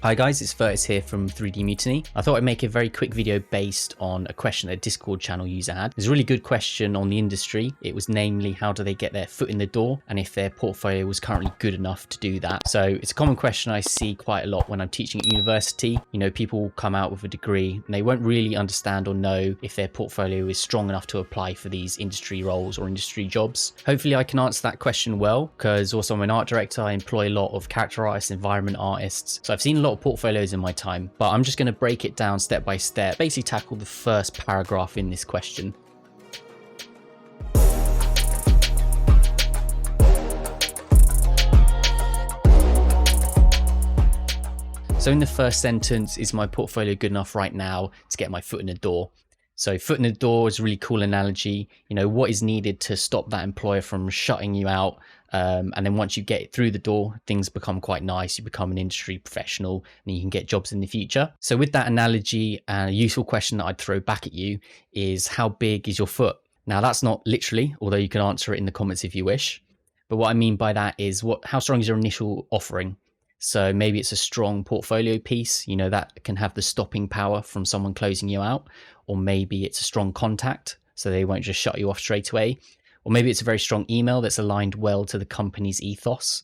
Hi guys, it's Vertis here from 3D Mutiny. I thought I'd make a very quick video based on a question a Discord channel user had. It's a really good question on the industry. It was namely, how do they get their foot in the door and if their portfolio was currently good enough to do that. So it's a common question I see quite a lot when I'm teaching at university. You know, people will come out with a degree and they won't really understand or know if their portfolio is strong enough to apply for these industry roles or industry jobs. Hopefully I can answer that question well, because also I'm an art director. I employ a lot of character artists, environment artists. So I've seen a lot of portfolios in my time, but I'm just going to break it down step by step, basically tackle the first paragraph in this question. So in the first sentence, is my portfolio good enough right now to get my foot in the door? So foot in the door is a really cool analogy. You know, what is needed to stop that employer from shutting you out? And then once you get it through the door, things become quite nice. You become an industry professional and you can get jobs in the future. So with that analogy, a useful question that I'd throw back at you is, how big is your foot? Now that's not literally, although you can answer it in the comments if you wish. But what I mean by that is, how strong is your initial offering? So maybe it's a strong portfolio piece, you know, that can have the stopping power from someone closing you out. Or maybe it's a strong contact, so they won't just shut you off straight away. Or maybe it's a very strong email that's aligned well to the company's ethos.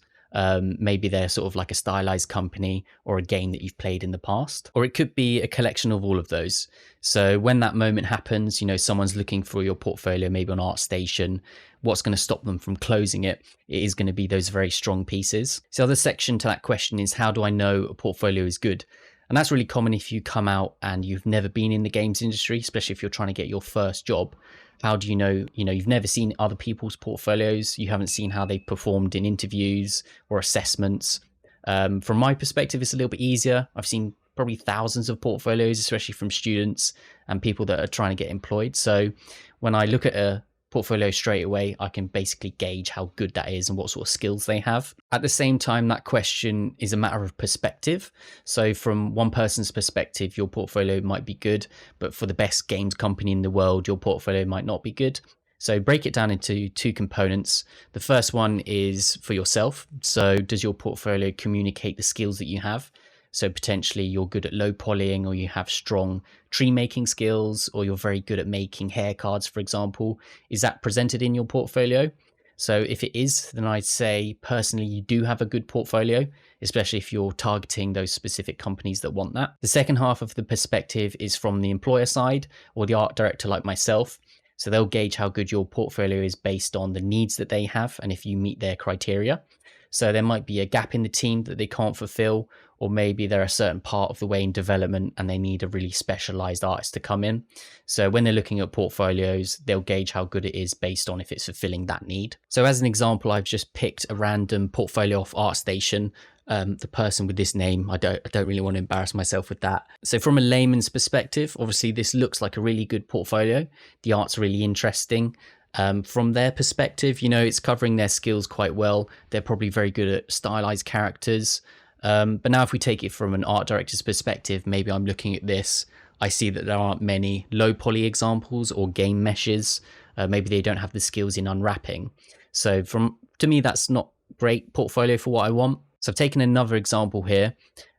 Maybe they're sort of like a stylized company or a game that you've played in the past. Or it could be a collection of all of those. So when that moment happens, you know, someone's looking for your portfolio, maybe on ArtStation, what's going to stop them from closing it? It is going to be those very strong pieces. So the other section to that question is, how do I know a portfolio is good? And that's really common if you come out and you've never been in the games industry, especially if you're trying to get your first job. How do you know, you've never seen other people's portfolios. You haven't seen how they performed in interviews or assessments. From my perspective, it's a little bit easier. I've seen probably thousands of portfolios, especially from students and people that are trying to get employed. So when I look at a portfolio straight away, I can basically gauge how good that is and what sort of skills they have. At the same time, that question is a matter of perspective. So from one person's perspective, your portfolio might be good, but for the best games company in the world, your portfolio might not be good. So break it down into two components. The first one is for yourself. So does your portfolio communicate the skills that you have? So potentially you're good at low polying, or you have strong tree making skills, or you're very good at making hair cards, for example. Is that presented in your portfolio? So if it is, then I'd say personally you do have a good portfolio, especially if you're targeting those specific companies that want that. The second half of the perspective is from the employer side, or the art director like myself. So they'll gauge how good your portfolio is based on the needs that they have and if you meet their criteria. So there might be a gap in the team that they can't fulfill, or maybe they're a certain part of the way in development and they need a really specialized artist to come in. So when they're looking at portfolios, they'll gauge how good it is based on if it's fulfilling that need. So as an example, I've just picked a random portfolio off ArtStation. The person with this name, I don't really want to embarrass myself with that. So from a layman's perspective, obviously this looks like a really good portfolio. The art's really interesting. From their perspective, you know, it's covering their skills quite well. They're probably very good at stylized characters. But now if we take it from an art director's perspective, maybe I'm looking at this, I see that there aren't many low poly examples or game meshes. Maybe they don't have the skills in unwrapping. So to me, that's not great portfolio for what I want. So I've taken another example here.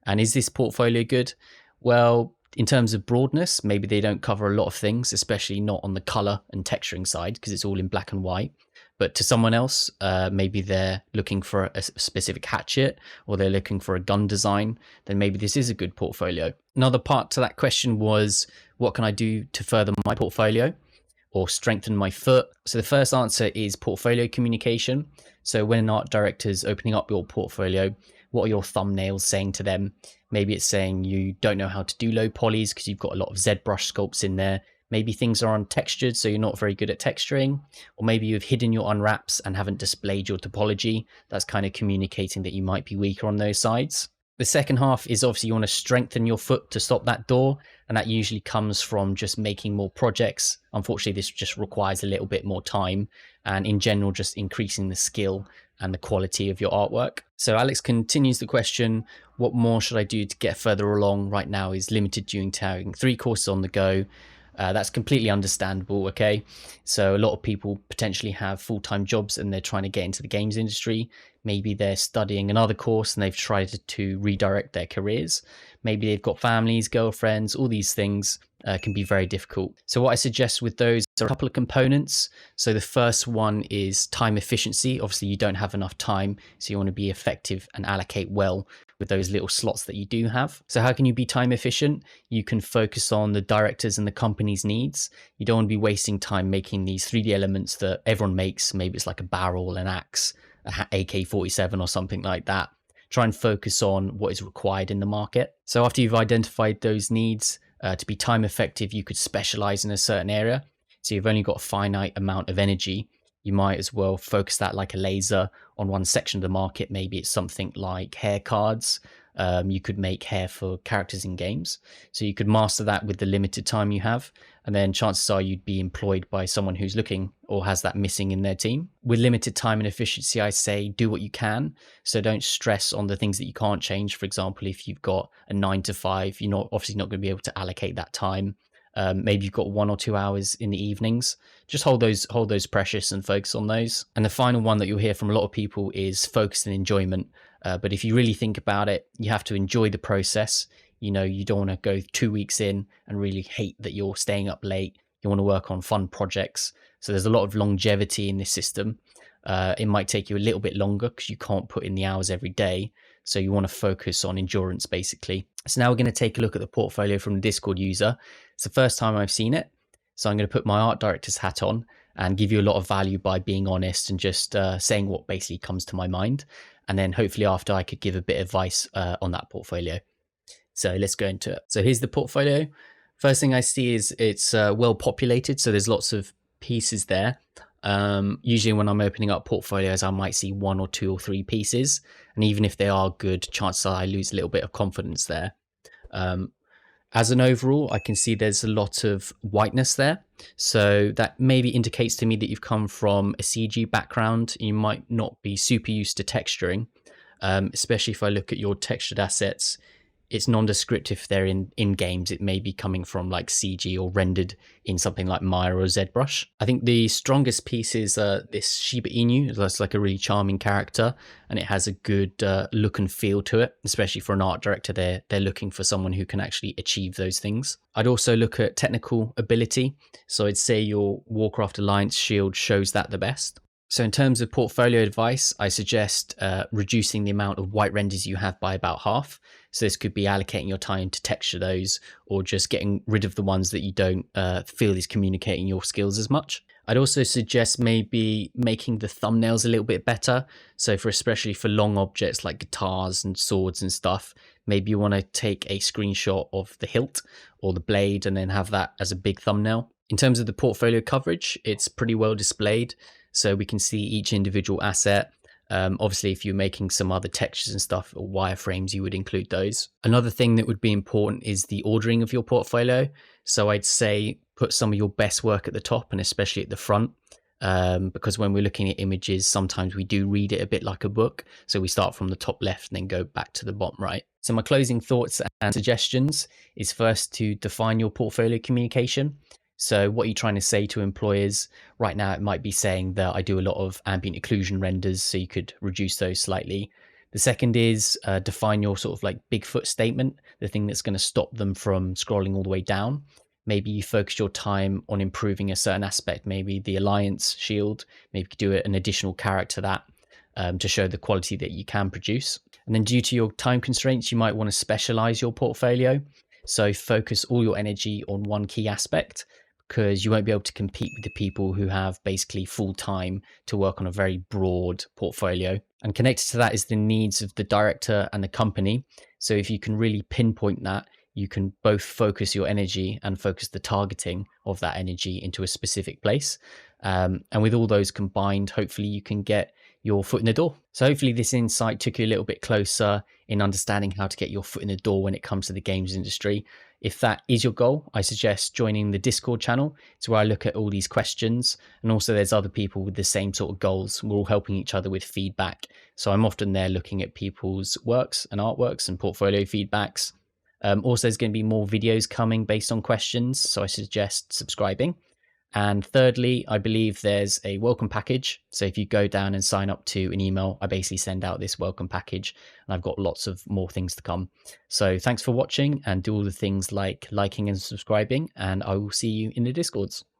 And is this portfolio good? Well, in terms of broadness, maybe they don't cover a lot of things, especially not on the color and texturing side, because it's all in black and white. But to someone else, maybe they're looking for a specific hatchet, or they're looking for a gun design, then maybe this is a good portfolio. Another part to that question was, what can I do to further my portfolio or strengthen my foot? So the first answer is portfolio communication. So when an art director is opening up your portfolio, what are your thumbnails saying to them? Maybe it's saying you don't know how to do low polys because you've got a lot of ZBrush sculpts in there. Maybe things are untextured, so you're not very good at texturing. Or maybe you've hidden your unwraps and haven't displayed your topology. That's kind of communicating that you might be weaker on those sides. The second half is obviously you want to strengthen your foot to stop that door. And that usually comes from just making more projects. Unfortunately, this just requires a little bit more time. And in general, just increasing the skill and the quality of your artwork. So Alex continues the question, what more should I do to get further along? Right now is limited due to having 3 courses on the go. That's completely understandable. Okay, so a lot of people potentially have full-time jobs and they're trying to get into the games industry. Maybe they're studying another course and they've tried to redirect their careers. Maybe they've got families, girlfriends, all these things can be very difficult. So what I suggest with those are a couple of components. So the first one is time efficiency. Obviously you don't have enough time, so you want to be effective and allocate well with those little slots that you do have. So how can you be time efficient? You can focus on the directors and the company's needs. You don't want to be wasting time making these 3D elements that everyone makes. Maybe it's like a barrel, an axe, a AK-47 or something like that. Try and focus on what is required in the market. So after you've identified those needs, to be time effective, you could specialize in a certain area. So you've only got a finite amount of energy. You might as well focus that like a laser on one section of the market. Maybe it's something like hair cards. You could make hair for characters in games. So you could master that with the limited time you have. And then chances are you'd be employed by someone who's looking or has that missing in their team. With limited time and efficiency, I say do what you can. So don't stress on the things that you can't change. For example, if you've got a 9 to 5, you're obviously not going to be able to allocate that time. Maybe you've got 1 or 2 hours in the evenings. Just hold those precious and focus on those. And the final one that you'll hear from a lot of people is focus and enjoyment. But if you really think about it, you have to enjoy the process. You know, you don't want to go 2 weeks in and really hate that you're staying up late. You want to work on fun projects. So there's a lot of longevity in this system. It might take you a little bit longer because you can't put in the hours every day. So you want to focus on endurance, basically. So now we're going to take a look at the portfolio from the Discord user. It's the first time I've seen it. So I'm going to put my art director's hat on and give you a lot of value by being honest and just saying what basically comes to my mind. And then hopefully after I could give a bit of advice on that portfolio. So let's go into it. So here's the portfolio. First thing I see is it's well populated. So there's lots of pieces there. Usually when I'm opening up portfolios, I might see 1 or 2 or 3 pieces. And even if they are good, chances are I lose a little bit of confidence there. As an overall, I can see there's a lot of whiteness there. So that maybe indicates to me that you've come from a CG background. You might not be super used to texturing, especially if I look at your textured assets. It's nondescript if they're in games. It may be coming from like CG or rendered in something like Maya or ZBrush. I think the strongest piece is this Shiba Inu. That's like a really charming character, and it has a good look and feel to it, especially for an art director. They're looking for someone who can actually achieve those things. I'd also look at technical ability. So I'd say your Warcraft Alliance shield shows that the best. So in terms of portfolio advice, I suggest reducing the amount of white renders you have by about half. So this could be allocating your time to texture those, or just getting rid of the ones that you don't feel is communicating your skills as much. I'd also suggest maybe making the thumbnails a little bit better. So especially for long objects like guitars and swords and stuff, maybe you want to take a screenshot of the hilt or the blade and then have that as a big thumbnail. In terms of the portfolio coverage, it's pretty well displayed. So we can see each individual asset. Obviously, if you're making some other textures and stuff or wireframes, you would include those. Another thing that would be important is the ordering of your portfolio. So I'd say put some of your best work at the top and especially at the front, because when we're looking at images, sometimes we do read it a bit like a book. So we start from the top left and then go back to the bottom right. So my closing thoughts and suggestions is first to define your portfolio communication. So what you're trying to say to employers right now, it might be saying that I do a lot of ambient occlusion renders, so you could reduce those slightly. The second is define your sort of like Bigfoot statement, the thing that's going to stop them from scrolling all the way down. Maybe you focus your time on improving a certain aspect, maybe the Alliance shield, maybe you could do an additional character that to show the quality that you can produce. And then due to your time constraints, you might want to specialize your portfolio. So focus all your energy on one key aspect, because you won't be able to compete with the people who have basically full time to work on a very broad portfolio. And connected to that is the needs of the director and the company. So if you can really pinpoint that, you can both focus your energy and focus the targeting of that energy into a specific place. And with all those combined, hopefully you can get your foot in the door. So hopefully this insight took you a little bit closer in understanding how to get your foot in the door when it comes to the games industry. If that is your goal, I suggest joining the Discord channel. It's where I look at all these questions. And also there's other people with the same sort of goals. We're all helping each other with feedback. So I'm often there looking at people's works and artworks and portfolio feedbacks. Also, there's going to be more videos coming based on questions, so I suggest subscribing. And thirdly, I believe there's a welcome package. So if you go down and sign up to an email, I basically send out this welcome package, and I've got lots of more things to come. So thanks for watching, and do all the things like liking and subscribing, and I will see you in the Discords.